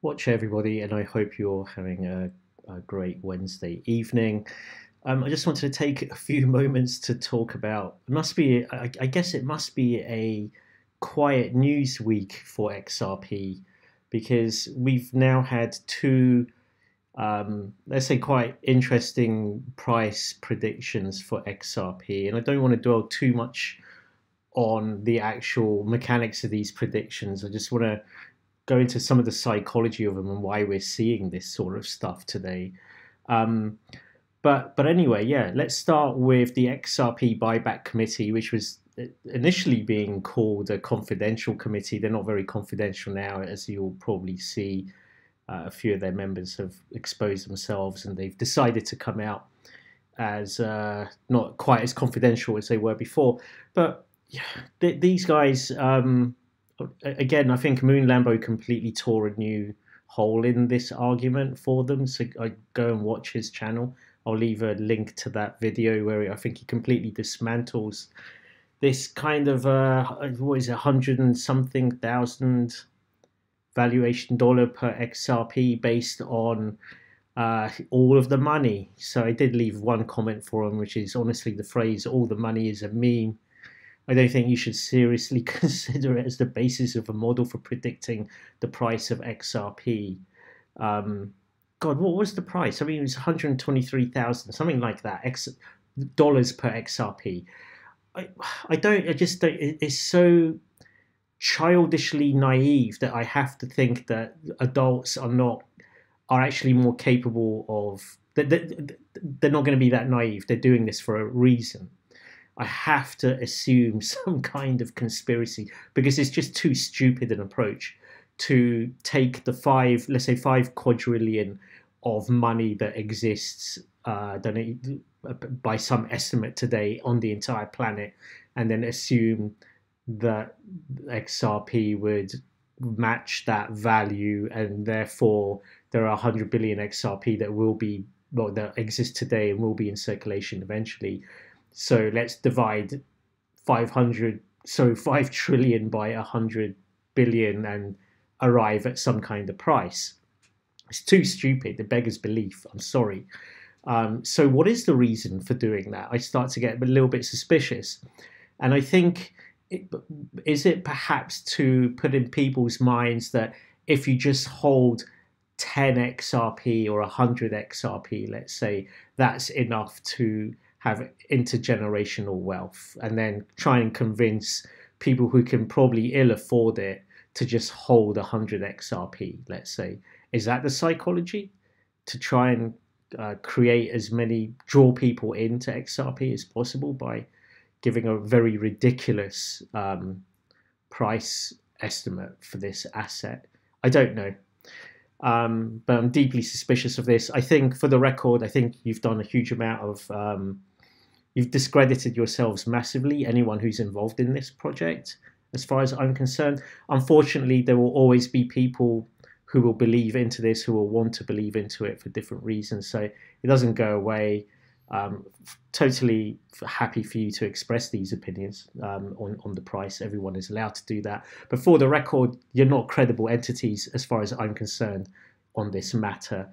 Watch everybody, and I hope you're having a great Wednesday evening. I just wanted to take a few moments to talk about. It must be, I guess, it must be a quiet news week for XRP because we've now had two, let's say, quite interesting price predictions for XRP, and I don't want to dwell too much on the actual mechanics of these predictions. I just want to go into some of the psychology of them and why we're seeing this sort of stuff today. Um, but anyway, yeah, let's start with the XRP buyback committee, which was initially being called a confidential committee. They're not very confidential now, as you'll probably see. A few of their members have exposed themselves, and they've decided to come out as not quite as confidential as they were before. But yeah, these guys. Again, I think Moon Lambo completely tore a new hole in this argument for them. So I go and watch his channel. I'll leave a link to that video where I think he completely dismantles this kind of what is it, 100 and something thousand valuation dollar per XRP based on all of the money. So I did leave one comment for him, which is honestly the phrase "all the money is a meme." I don't think you should seriously consider it as the basis of a model for predicting the price of XRP. God, what was the price? I mean, it was 123,000, something like that, dollars per XRP. I just don't, it's so childishly naive that I have to think that adults are actually more capable of, they're not going to be that naive. They're doing this for a reason. I have to assume some kind of conspiracy because it's just too stupid an approach to take the let's say 5 quadrillion of money that exists by some estimate today on the entire planet, and then assume that XRP would match that value, and therefore there are 100 billion XRP that exist today and will be in circulation eventually. So let's divide 5 trillion by 100 billion and arrive at some kind of price. It's too stupid. It beggars belief. I'm sorry. So what is the reason for doing that? I start to get a little bit suspicious. And I think, is it perhaps to put in people's minds that if you just hold 10 XRP or 100 XRP, let's say, that's enough to have intergenerational wealth, and then try and convince people who can probably ill afford it to just hold 100 XRP, let's say. Is that the psychology? To try and draw people into XRP as possible by giving a very ridiculous price estimate for this asset? I don't know. But I'm deeply suspicious of this. I think, for the record, I think you've done a huge amount of you've discredited yourselves massively, anyone who's involved in this project, as far as I'm concerned. Unfortunately, there will always be people who will believe into this, who will want to believe into it for different reasons. So it doesn't go away. Totally happy for you to express these opinions on the price. Everyone is allowed to do that. But for the record, you're not credible entities, as far as I'm concerned, on this matter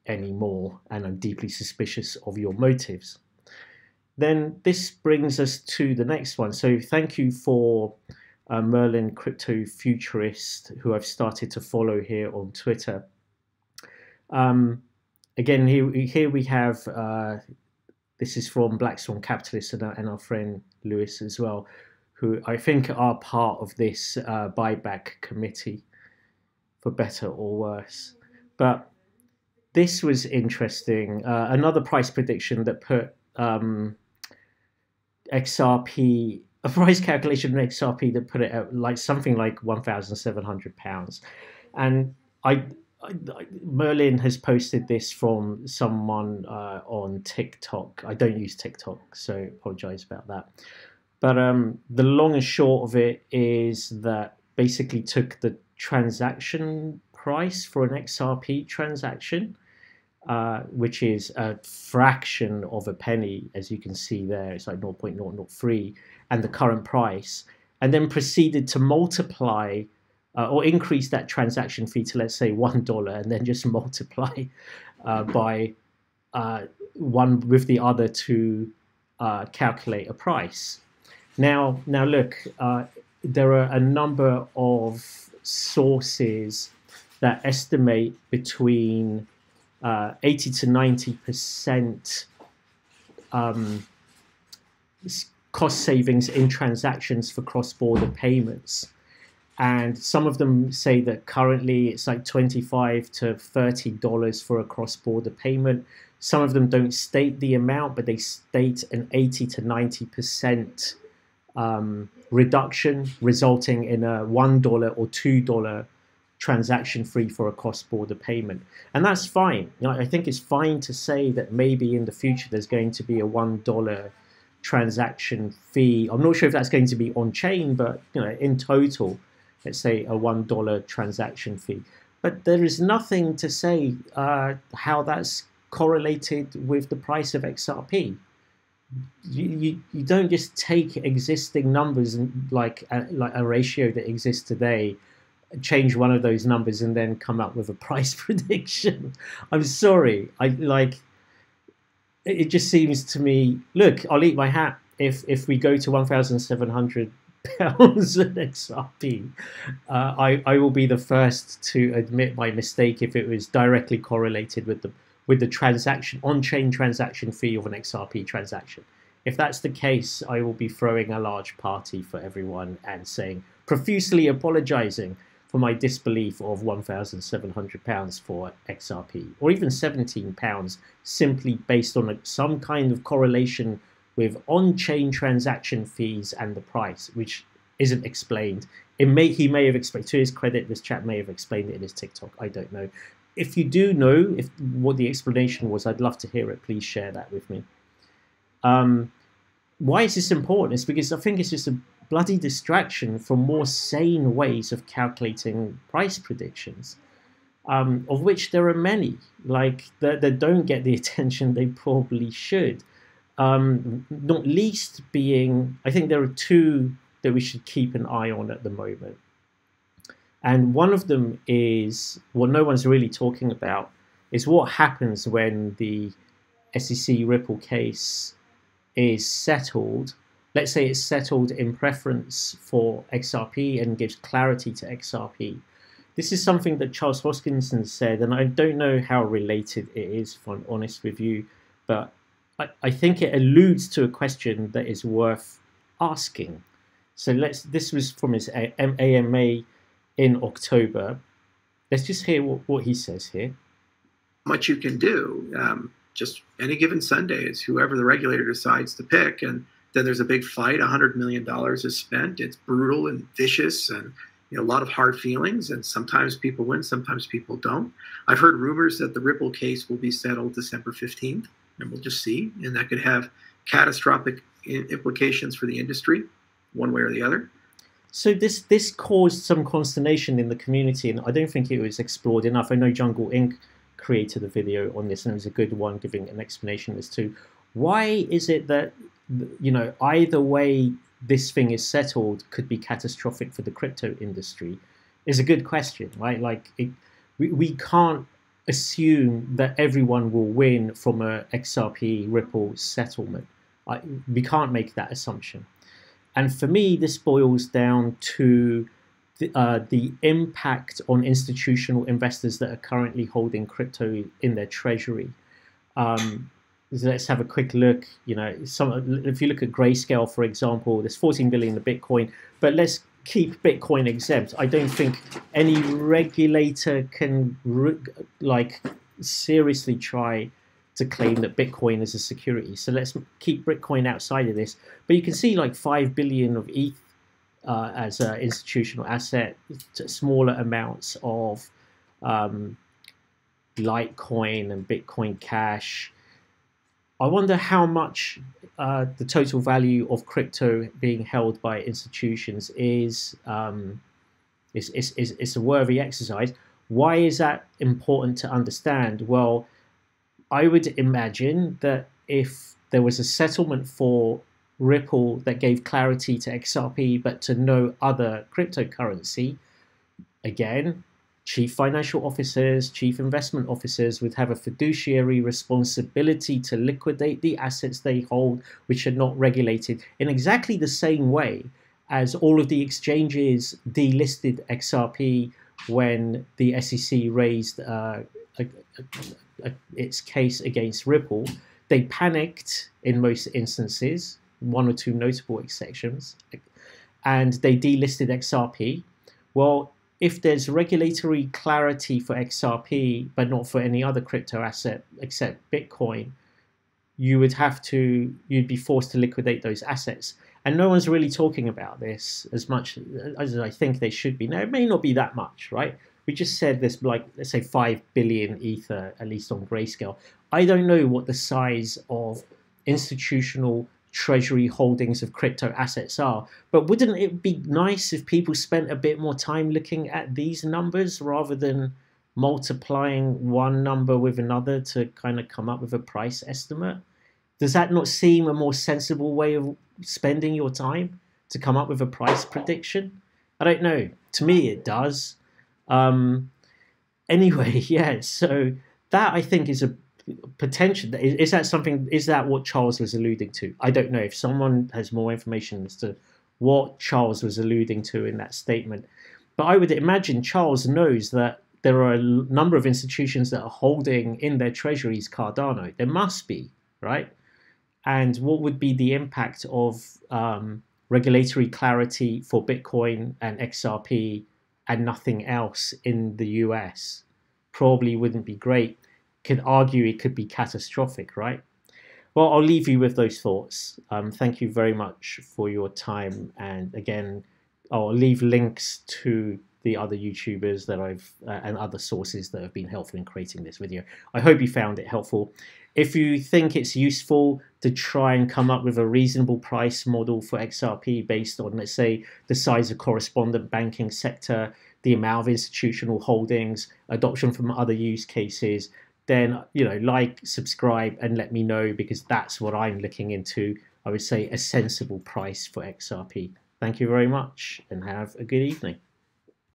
anymore. And I'm deeply suspicious of your motives. Then this brings us to the next one. So thank you for Merlin Crypto Futurist, who I've started to follow here on Twitter. Again, here we have, this is from Black Swan Capitalist and our friend Lewis as well, who I think are part of this buyback committee, for better or worse. But this was interesting. Another price prediction that put XRP, a price calculation of XRP that put it at like something like £1,700. And Merlin has posted this from someone on TikTok. I don't use TikTok, so apologize about that. But the long and short of it is that basically took the transaction price for an XRP transaction, which is a fraction of a penny, as you can see there. It's like 0.003, and the current price, and then proceeded to multiply or increase that transaction fee to, let's say, $1, and then just multiply by one with the other to calculate a price. Now look, there are a number of sources that estimate between 80 to 90% cost savings in transactions for cross-border payments. And some of them say that currently it's like $25 to $30 for a cross-border payment. Some of them don't state the amount, but they state an 80 to 90% reduction, resulting in a $1 or $2 transaction fee for a cross-border payment. And that's fine. I think it's fine to say that maybe in the future there's going to be a $1 transaction fee. I'm not sure if that's going to be on chain, but in total, let's say a $1 transaction fee. But there is nothing to say how that's correlated with the price of XRP. You don't just take existing numbers and like a ratio that exists today, change one of those numbers, and then come up with a price prediction. I'm sorry. It just seems to me, look, I'll eat my hat if we go to 1,700 pounds at XRP. I will be the first to admit my mistake if it was directly correlated with the transaction on-chain transaction fee of an XRP transaction. If that's the case, I will be throwing a large party for everyone and saying, profusely apologizing for my disbelief of £1,700 for XRP, or even £17, simply based on some kind of correlation with on-chain transaction fees and the price, which isn't explained. He may have explained, to his credit, this chap may have explained it in his TikTok. I don't know. If you do know what the explanation was, I'd love to hear it. Please share that with me. Why is this important? It's because I think it's just a bloody distraction from more sane ways of calculating price predictions, of which there are many, like that don't get the attention they probably should. Not least being, I think there are two that we should keep an eye on at the moment. And one of them is, what no one's really talking about, is what happens when the SEC Ripple case is settled. Let's say it's settled in preference for XRP and gives clarity to XRP. This is something that Charles Hoskinson said, and I don't know how related it is, if I'm honest with you, but I think it alludes to a question that is worth asking. So this was from his AMA in October. Let's just hear what he says here. Much you can do. Just any given Sunday, it's whoever the regulator decides to pick, and then there's a big fight. $100 million is spent. It's brutal and vicious, and a lot of hard feelings. And sometimes people win, sometimes people don't. I've heard rumors that the Ripple case will be settled December 15th, and we'll just see. And that could have catastrophic implications for the industry, one way or the other. So this caused some consternation in the community, and I don't think it was explored enough. I know Jungle Inc. created a video on this, and it was a good one, giving an explanation as to why is it that either way this thing is settled could be catastrophic for the crypto industry is a good question, right? We can't assume that everyone will win from a XRP Ripple settlement. We can't make that assumption. And for me, this boils down to the impact on institutional investors that are currently holding crypto in their treasury. Let's have a quick look. If you look at Grayscale, for example, there's 14 billion in Bitcoin, but let's keep Bitcoin exempt. I don't think any regulator can seriously try to claim that Bitcoin is a security. So let's keep Bitcoin outside of this. But you can see 5 billion of ETH as an institutional asset, smaller amounts of Litecoin and Bitcoin Cash. I wonder how much the total value of crypto being held by institutions is a worthy exercise. Why is that important to understand? Well, I would imagine that if there was a settlement for Ripple that gave clarity to XRP but to no other cryptocurrency, again, chief financial officers, chief investment officers would have a fiduciary responsibility to liquidate the assets they hold, which are not regulated, in exactly the same way as all of the exchanges delisted XRP when the SEC raised its case against Ripple. They panicked in most instances, one or two notable exceptions, and they delisted XRP. Well, if there's regulatory clarity for XRP, but not for any other crypto asset except Bitcoin, you'd be forced to liquidate those assets. And no one's really talking about this as much as I think they should be. Now, it may not be that much, right? We just said there's like, let's say 5 billion Ether, at least on Grayscale. I don't know what the size of institutional treasury holdings of crypto assets are, but wouldn't it be nice if people spent a bit more time looking at these numbers rather than multiplying one number with another to kind of come up with a price estimate? Does that not seem a more sensible way of spending your time to come up with a price prediction? I don't know. To me, it does. Anyway, yeah, so that I think is a potential. Is that what Charles was alluding to? I don't know. If someone has more information as to what Charles was alluding to in that statement, but I would imagine Charles knows that there are a number of institutions that are holding in their treasuries Cardano. There must be, right? And what would be the impact of regulatory clarity for Bitcoin and XRP and nothing else in the US? Probably wouldn't be great. Could argue it could be catastrophic, right? Well, I'll leave you with those thoughts. Thank you very much for your time. And again, I'll leave links to the other YouTubers that and other sources that have been helpful in creating this video. I hope you found it helpful. If you think it's useful to try and come up with a reasonable price model for XRP based on, let's say, the size of correspondent banking sector, the amount of institutional holdings, adoption from other use cases, then, like, subscribe, and let me know, because that's what I'm looking into. I would say a sensible price for XRP. Thank you very much, and have a good evening.